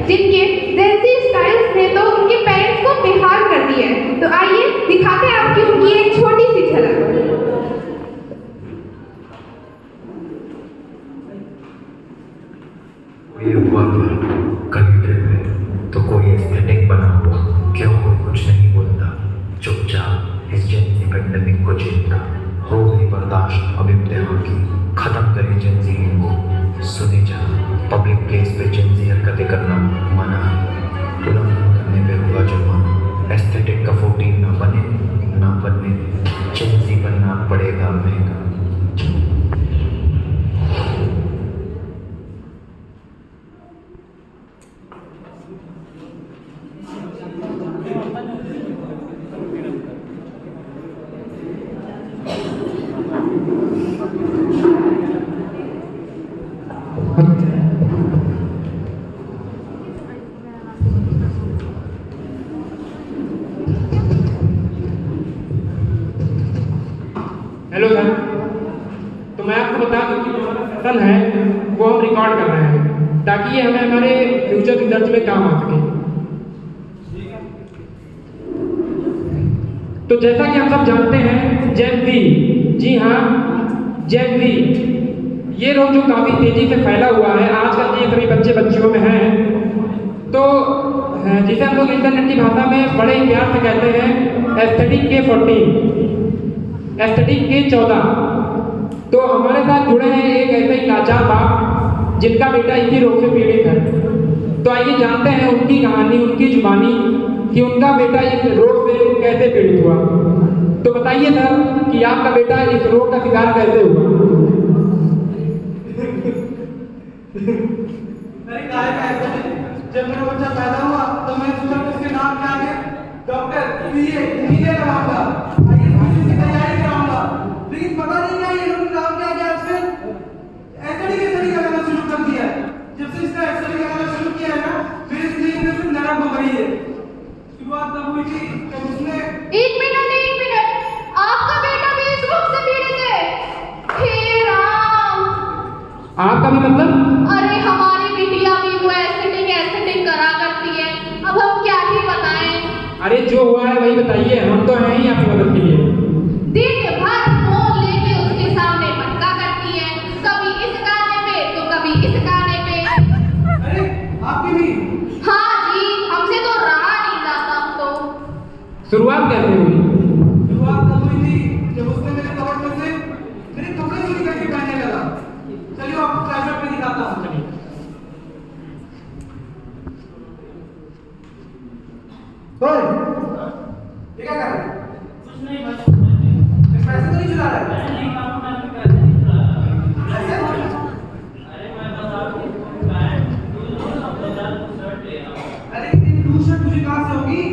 जिनके Gen Z styles ने तो उनके पेरेंट्स को बेहाल कर दिया है। तो आइए दिखाते हैं आपकी उनकी एक छोटी सी झलक। ये हुआ कभी में तो कोई एस्थेटिक बना हुआ, क्यों कोई कुछ नहीं बोलता, चुपचाप इस जेंजी पेंडेमिक को झेलता। हो गई बर्दाश्त अब इम्तिहान की, खत्म करे जेंजी को। सुने जा, पब्लिक प्लेस पे जेंजी हरकतें करना मना है, उल्लंघन करने पे होगा जुर्माना। एस्थेटिक का 14 ना बने ना बनने, जेंजी बनना पड़ेगा महंगा। हेलो सर, तो मैं आपको बता दूं कि जो हमारा सेशन है वो हम रिकॉर्ड कर रहे हैं ताकि ये हमें हमारे फ्यूचर रिसर्च में काम आ सके। तो जैसा कि हम सब जानते हैं जेन ज़ी, जी हाँ जेन ज़ी, ये रोग जो काफ़ी तेज़ी से फैला हुआ है आजकल के सभी बच्चे बच्चियों में हैं। तो जिसे हम लोग इंटरनेट की भाषा में बड़े प्यार से कहते हैं एस्थेटिक के 14, एस्थेटिक के 14। तो हमारे साथ जुड़े हैं एक ऐसे ही लाचार बाप जिनका बेटा इसी रोग से पीड़ित है। तो आइए जानते हैं उनकी कहानी, उनकी जुबानी कि उनका बेटा इस रोग से कैसे पीड़ित हुआ। तो बताइए सर कि आपका बेटा इस रोग का शिकार कैसे हुआ? जब मेरा बच्चा पैदा हुआ तो मैं सोचा कि उसके नाम क्या है, डॉक्टर इंजीनियर कराऊंगा, आईएएस की तैयारी कराऊंगा। लेकिन पता नहीं क्या ये लोग नाम क्या क्या उसने एसडी का गाना शुरू कर दिया। जब से इसने एसडी का गाना शुरू किया है ना, मेरी जिंदगी में फिर नरम हो गई है। शुरुआत तब हुई थी जब उसने एक मिनट, आपका बेटा भी इस रोग से पीड़ित है? हे राम! आपका भी मतलब? अरे हमारी बिटिया भी वो एस्थेटिक करा करती है, अब हम क्या ही बताएं। अरे जो हुआ है वही बताइए, हम तो हैं ही आपकी मदद के लिए। दिन भर फोन लेके उसके सामने भटका करती है, कभी इस गाने पे तो कभी इस गाने पे। अरे आपकी भी? हाँ जी, हमसे तो रहा नहीं जाता अब तो। शुरुआत कैसे हुई? शुरुआत तब हुई थी जब उसने मेरे कपड़े में से मेरे कपड़े चोरी करके पहनने लगा। चलिए आपको फ्लैशबैक में दिखाता हूँ। चलिए। ये क्या कर रहे हैं? कुछ नहीं, बस पैसे तो नहीं चुरा रहे? नहीं पापा, मैं तो पैसे नहीं चुरा रहा। ऐसे? अरे मैं बस आपकी पैंट शर्ट ले रहा हूँ। अरे इतनी लूज शर्ट मुझे कहाँ से होगी?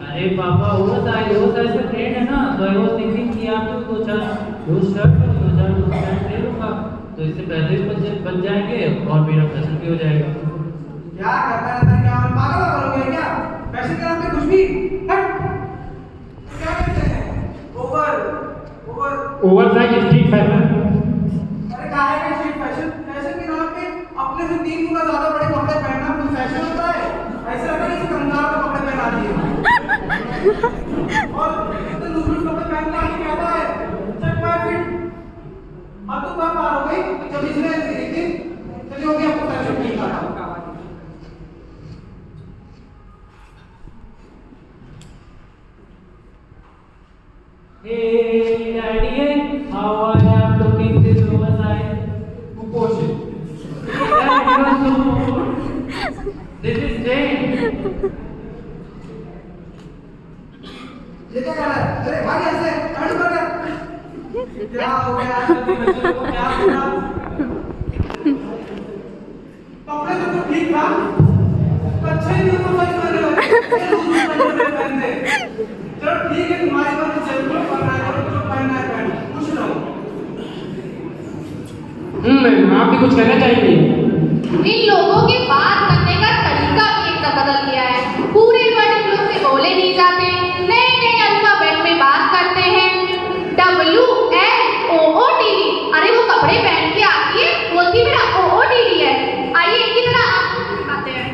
अरे पापा वो साइज से फ्रेंड है ना, तो आई वाज थिंकिंग कि आपको दो चार शर्ट और दो चार पैंट ले लूँगा, तो इससे पैसे भी बच जाएंगे और मेरा फैशन भी हो जाएगा। क्या करता रहता है? क्या पागल हो गए क्या? फैशन के नाम पे कुछ भी हट। क्या कहते हैं? Oversize street fashion. अरे क्या है कि स्ट्रीट फैशन? फैशन के नाम पे अपने से 3 गुना ज्यादा बड़े कपड़े पहनना कोई फैशन होता है? ऐसा लगता है कि कंगाल के कपड़े पहना दिए। और इतने लूज कपड़े पहनना ही कहता है चेक माय फिट। अब तो कब पार हो गई जब इसने एक दिन चलिए हो गया, आपको फैशन नहीं आता। Hey daddy, how I am looking this oversize. कुपोषित। That was so. This is Jane. ये क्या कर रहा है? अरे भाई ऐसे खड़े हो गया। क्या हो गया? बच्चे को क्या हुआ? कपड़े तो ठीक था, अच्छे ही नहीं समझ में लगे। चलो ठीक है, तुम्हारी बात चल लो, पढ़ना करो, जो पढ़ना है पढ़ो, खुश रहो। आप भी कुछ कहना चाहेंगे? इन लोगों के बात करने का तरीका भी एकदम बदल गया है। पूरे वर्ड इन लोग से बोले नहीं जाते, नए अल्फाबेट में बात करते हैं। WLOOTD। अरे वो कपड़े पहन के आती है, बोलती मेरा OOTD है। आइए इनकी तरह आप दिखाते हैं।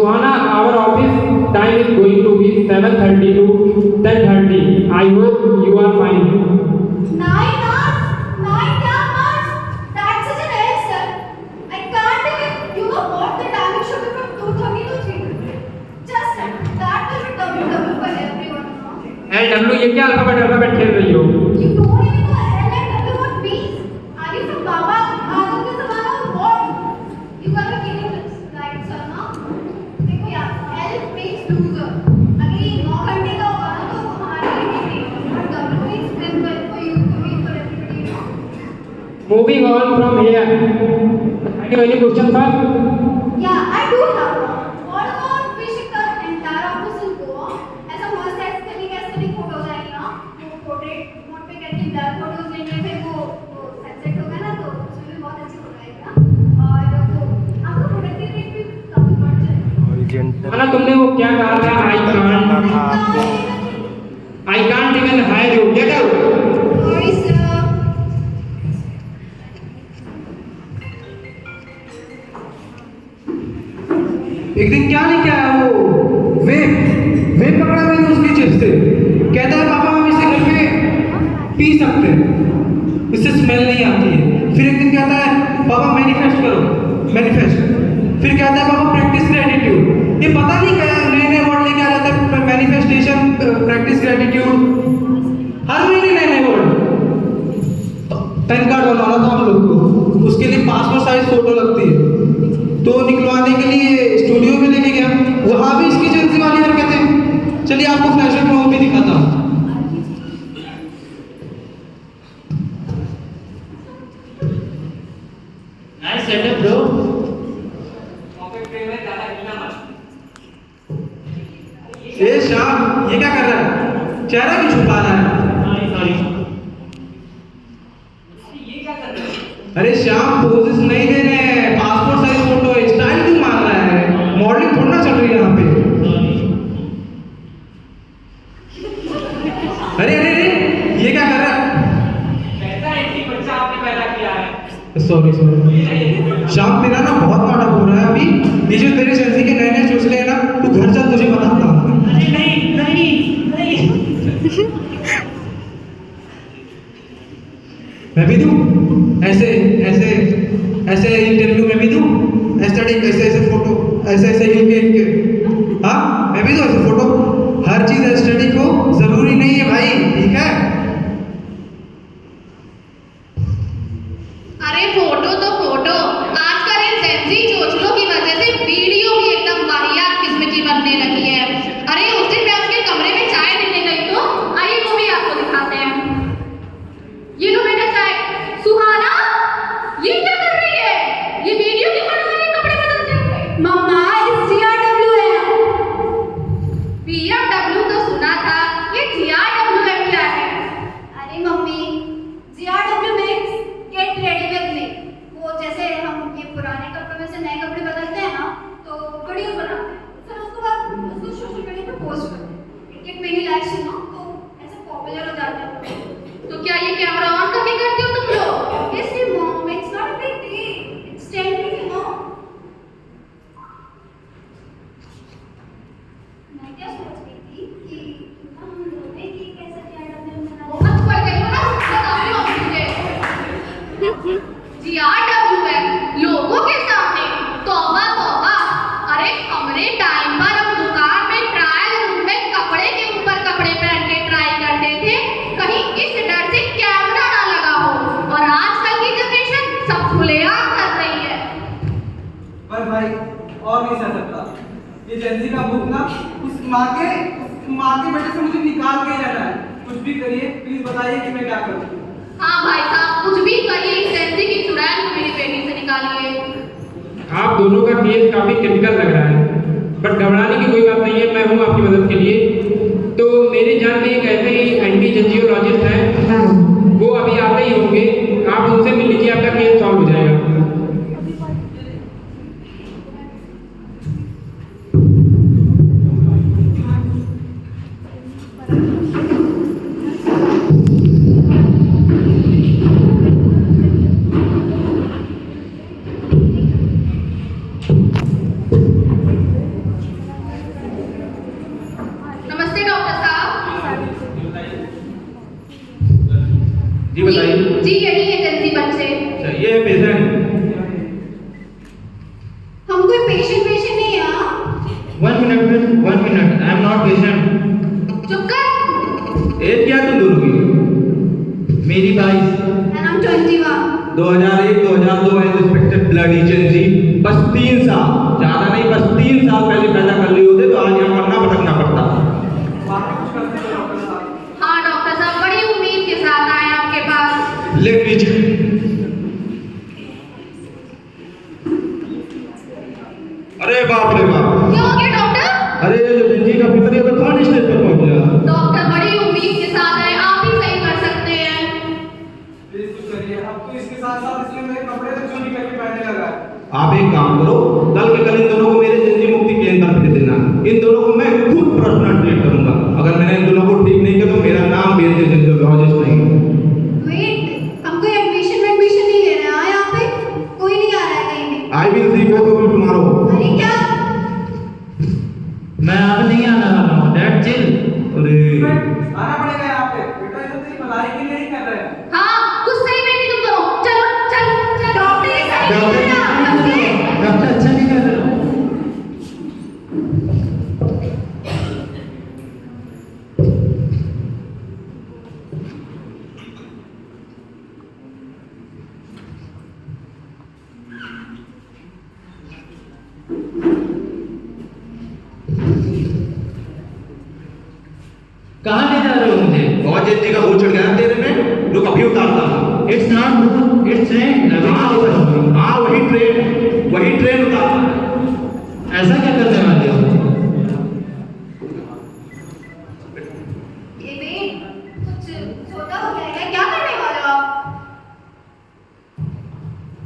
Suhana, our office time is going to be 7:30 to 10:30. I hope you are fine. 9 hours? 9 hours? That's such an error, sir. I can't even, you know what, the timing should be from 2:30 to 3:30. Just that will be double for everyone, no? LW, ये क्या alphabet खेल रही हो? You don't even know L and W what means. Are you from Baba Adam के ज़माना or what? You gotta be kidding this, right, sir, no? देखो यार, L means loser. अगर ये 9 घंटे का होगा ना तो हमारे लिए ठीक है. और W means simple for you, for me, for everybody, you know? Moving on from here. Any question, sir? Yeah, I do have one. What about we should the entire office in Goa as a must aesthetic photos आएंगे ना? वो portrait mode पे करके blur photos लेंगे फिर वो sunset होगा ना तो उसमें भी बहुत अच्छे फोटो आएगा और वो आपको प्रोडक्ट की रेट भी काफी बढ़ जाएगी. ना तुमने वो क्या कहा था? I can't even hire you. Get out. Sorry sir. एक दिन क्या लेके आया वो वेब पकड़ा मैंने उसकी जेब से. कहता है पापा हम इसे घर पे पी सकते हैं, इससे स्मेल नहीं आती है. फिर एक दिन कहता है पापा मैनिफेस्ट करो, मैनिफेस्ट. फिर कहता है पापा प्रैक्टिस ग्रेटिट्यूड. ये पता नहीं क्या नए नए वर्ड लेके आ जाता है. मैनिफेस्टेशन, प्रैक्टिस ग्रेटिट्यूड, हर महीने नए नए वर्ड. पैन कार्ड बनवाना था हम लोग को, उसके लिए पासपोर्ट साइज फोटो लगती है तो निकलवाने के लिए स्टूडियो में लेके गया. वहाँ भी इसकी एजेंसी वाली हरकतें. चलिए आपको फ्लैशर में भी दिखाता हूँ. Nice setup, bro. ए श्याम, ये क्या कर रहा है? चेहरा भी छुपा रहा है. Sorry. अरे श्याम, पोजेस नहीं दे रहे हैं, पासपोर्ट साइज फोटो है. स्टाइल क्यों मार रहा है? मॉडलिंग थोड़ा ना चल रही है यहाँ पे. अरे अरे अरे, ये क्या कर रहा है? सॉरी श्याम, तेरा ना बहुत नाटक हो रहा है अभी. ये जो तेरे सेंसी के नए नए चोचले हैं ना, तू घर चल, तुझे बताता हूँ. अरे नहीं. मैं भी दूँ ऐसे ऐसे ऐसे इंटरव्यू में भी दूँ. एस्थेटिक ऐसे ऐसे फोटो, ऐसे ऐसे इनके. हाँ, मैं भी दूँ ऐसे फोटो. हर चीज एस्थेटिक हो जरूरी नहीं है भाई, ठीक है? अरे फोटो तो फोटो, आजकल इन जेंजी चोचलों की वजह से वीडियो भी एकदम वाहियात किस्म की बनने लगी है. अरे उस दिन मैं उसके कमरे में चाय पीने गई तो आइए वो भी आपको दिखाते हैं. ये लो बेटा चाय. सुहाना, ये क्या कर रही है? ये वीडियो क्यों बना रही है कपड़े बदलते हुए? मम्मा इस CRW है. BMW तो सुना था, ये GRWM क्या है? अरे mummy, CRW means get ready with me. वो जैसे हम ये पुराने कपड़ों में से नए कपड़े बदलते हैं ना तो वीडियो बनाते हैं, फिर उसके बाद उसको सोशल मीडिया पे पोस्ट करते हैं. It get many likes you know, तो ऐसे पॉपुलर हो जाते हैं. तो क्या ये कैमरा ऑन करके करती हो तुम लोग? Obviously mom, it's not a big deal. It's trending, you know. मैं क्या सोच रही थी कि हम लोग ने कि कैसे CRW बना. बहुत पड़ गई हो ना, बताती हूँ मुझे. GRWM लोगों के सामने, तौबा तौबा. अरे हमने टाइम पर हम दुकान में ट्रायल रूम में कपड़े के ऊपर कपड़े पहन के ट्राई करते थे, कहीं इस डर से कैमरा ना लगा हो. और आजकल की जनरेशन सब खुलेआम कर रही है. पर भाई और नहीं सह सकता. ये जेंजी का बुक ना उस माँ के बेटे से मुझे निकाल के ही रहना है. कुछ भी करिए, प्लीज बताइए कि मैं क्या करूँ. हाँ भाई साहब, कुछ भी करिए, इस जेंजी की चुड़ैल को मेरी बेटी से निकालिए. आप दोनों का केस काफी क्रिटिकल लग रहा है, बट घबराने की कोई बात नहीं है. मैं हूँ आपकी मदद के लिए. तो मेरे जान में एक ऐसे ही एंटी जेंजियोलॉजिस्ट हैं, वो अभी आते ही होंगे. आप उनसे मिल लीजिए, आपका केस सॉल्व हो जाएगा. जी बताइए। जी यही है जल्दी बच्चे। अच्छा, ये है पेशेंट। हम कोई पेशेंट नहीं है हाँ? 1 minute, I am not patient. चुप कर। एज क्या है तुम दोनों की? मेरी 22। And I'm 21. 2001-2002 में रिस्पेक्टेड ब्लड एजेंसी, बस 3 साल, ज्यादा नहीं, बस 3 साल पहले पैदा कर लिए होते तो आज यहाँ मरना भटकना पड़ता। बाकी कुछ करते हैं डॉक्टर साहब। हाँ डॉक्टर साहब बड़ी उम्मीद के साथ आए आपके पास। Let me check. अरे बाप रे बाप, क्या हो गया डॉक्टर? अरे ये जो जिंदगी का फिक्र है तो थर्ड स्टेज पर पहुंच गया। डॉक्टर बड़ी उम्मीद के साथ आए, आप ही सही कर सकते हैं। प्लीज कुछ करिए। अब तो इसके साथ इसने मेरे कपड़े तक चोरी करके पहनने लगा है। आप एक काम करो, कल के कल इन दोनों को मेरे जिंदगी मुक्ति केंद्र भेज देना। इन दोनों को मैं खुद पर्सनल ट्रीट करूंगा। अगर मैंने इन दोनों को ठीक नहीं किया तो मेरा नाम भी एंजियोलॉजिस्ट नहीं। Wait, हम कोई एडमिशन नहीं ले रहे हैं हाँ यहाँ पे? कोई नहीं आ रहा है कहीं भी। I will C both of you tomorrow. अरे क्या? मैं यहाँ पे नहीं आने वाला हूँ, डैड चिल। अरे आना पड़ेगा यहाँ पे। बेटा ये तो तेरी भलाई के लिए ही कर रहे हैं। हाँ कुछ सही में नहीं तुम दोनों। चलो चल चल। डॉक्टर ये सही नहीं कर रहा है आपसे। डॉक्टर अच्छा नहीं कर रहे हो। कहाँ ले जा रहे हो मुझे? बहुत जिंदगी का भूल चढ़ गया ना तेरे में, रुक अभी उतारता हूँ। It's not good, it's train. हाँ वही ट्रेन उतारता है। ऐसा क्या करने वाले हो? ये वेट, कुछ सोचा हो गया है? क्या करने वाले हो आप?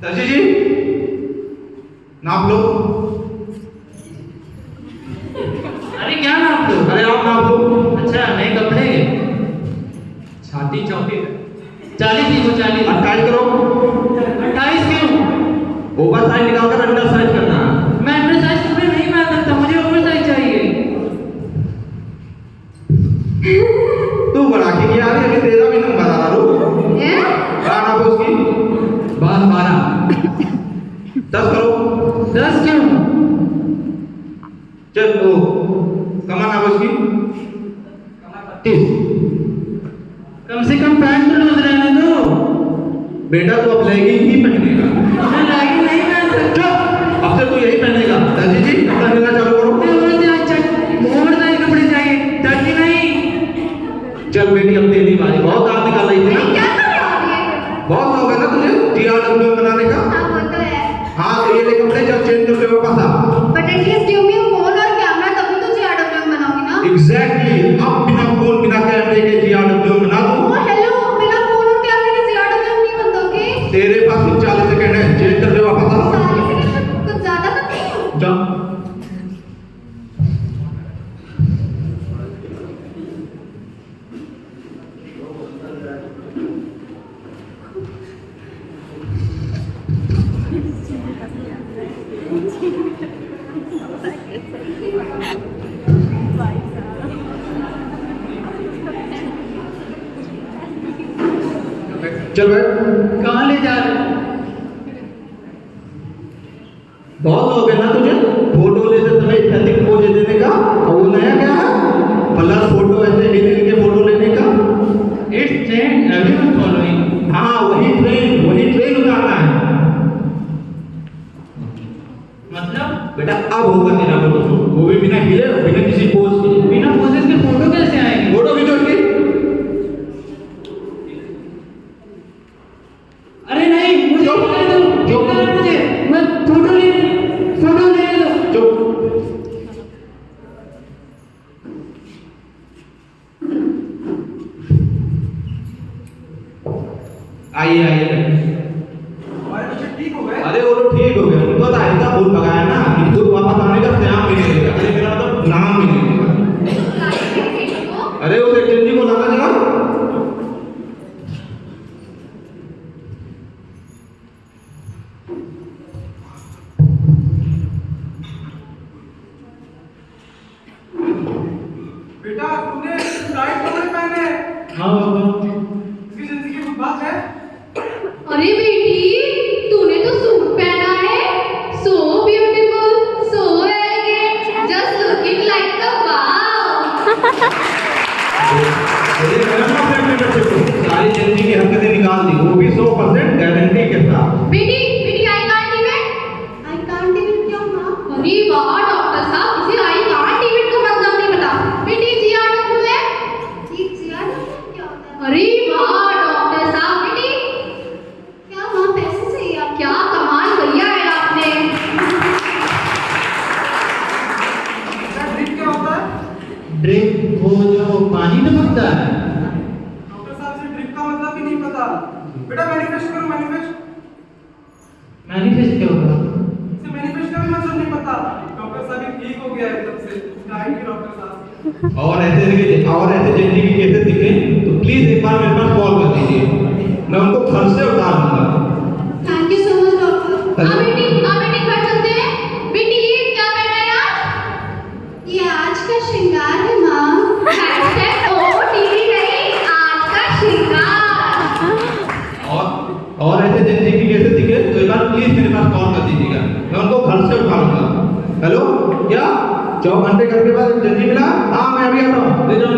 दर्जी जी नाप लो। अरे क्या नाप लो? अरे आप नाप लो। अच्छा नए कपड़े। छाती 34 40 ही हो, 40। 28 करो। 28 क्यों? ओवर साइज निकाल कर अंडर साइज करना है। मैं अंडर साइज कपड़े नहीं पहन सकता, मुझे ओवर साइज चाहिए। तू बढ़ा के क्या आ रही है? तेरा भी नंबर आ रहा रू। हैं? क्या नाप है उसकी? 12। 10 करो। 10 क्यों? चल ओ कमा नाप है उसकी? 30। कम से कम पैंट तो लूज रहने दो। बेटा तू अब लेगिंग ही पहनेगा। मैं लेगिंग नहीं पहन सकता। अब से तू यही पहनेगा। दर्जी जी कपड़ा लेना चालू करो। मुझे ओवर साइज कपड़े चाहिए, 30 नहीं। चल बेटी अब तेरी बारी। बहुत दांत निकाल रही थी अरे ना। क्या कर रहे हो आप ये? बहुत शौक है ना तुझे GRW बनाने का। हाँ वो तो है। हाँ तो ये ले कपड़े चल चेंज करके वापस आ। But at least give me a phone और कैमरा तभी तो GRW बनाओगी ना? एग्जैक्टली अब बिना फोन बिना कैमरे के GRW बना दूं। Oh hello, बिना फोन और कैमरे के GRW नहीं बनता okay? तेरे पास सिर्फ 40 सेकंड है, चेंज कर दे वापस आ। 40 सेकंड में कुछ ज्यादा तो नहीं हो? जा। चल बैठ। कहाँ ले जा रहे हो? बहुत हो गया ना तुझे फोटो लेते समय एस्थेटिक पोज देने का। और वो नया क्या है? ब्लर फोटो ऐसे हिल के फोटो लेने का। It's trend, everyone following. हाँ वही ट्रेन उतारना है। मतलब बेटा अब होगा तेरा फोटो शूट, वो भी बिना हिले बिना किसी पोज के। बिना पोजेस के फोटो कैसे आएंगे? फोटो खींचो इसकी। अरे नहीं, मुझे चुप। ले दो। चुप। मुझे मैं फोटो ले दो। चुप। आइए हमारे बच्चे ठीक हो गए। अरे वो तो ठीक हो गया, उनको तो ऐसा भूल भगाया ना कि खुद वापस आने का नाम भी नहीं लेगा। अरे मेरा मतलब नाम भी नहीं लेगा। अरे उस एजेंसी को लाना जरा। बेटा तूने टाइट कपड़े पहने हैं। हाँ बाबा। इसकी जिंदगी बर्बाद अरे वाह डॉक्टर साहब, बेटी क्या माँ पैसे चाहिए आपको? क्या कमाल किया है आपने। ड्रिप क्या होता है? ड्रिप वो जो पानी टपकता है। डॉक्टर साहब से ड्रिप का मतलब भी नहीं पता। बेटा मैनिफेस्ट करो, मैनिफेस्ट। मैनिफेस्ट क्या होगा? इसे मैनिफेस्ट का भी मतलब नहीं पता। डॉक्टर साहब ये ठीक हो गया है तब से। थैंक यू डॉक्टर साहब। और ऐसे जेडी के केसेस दिखे तो प्लीज एक बार मेरे पास कॉल कर दीजिए, मैं उनको घर से उतार दूंगा। Thank you so much doctor. हाँ बेटी घर चलते हैं। बेटी ये क्या पहना है आज? ये आज का श्रृंगार है माँ। #OOTD नहीं, आज का श्रृंगार। और ऐसे जेडी के केसेस दिखे तो एक बार प्लीज मेरे पास कॉल कर दीजिएगा, मैं उनको घर से उठा लूंगा। हेलो, क्या 4 घंटे करके बाद जल्दी मिला? हाँ मैं अभी आता हूँ, ले जाओ।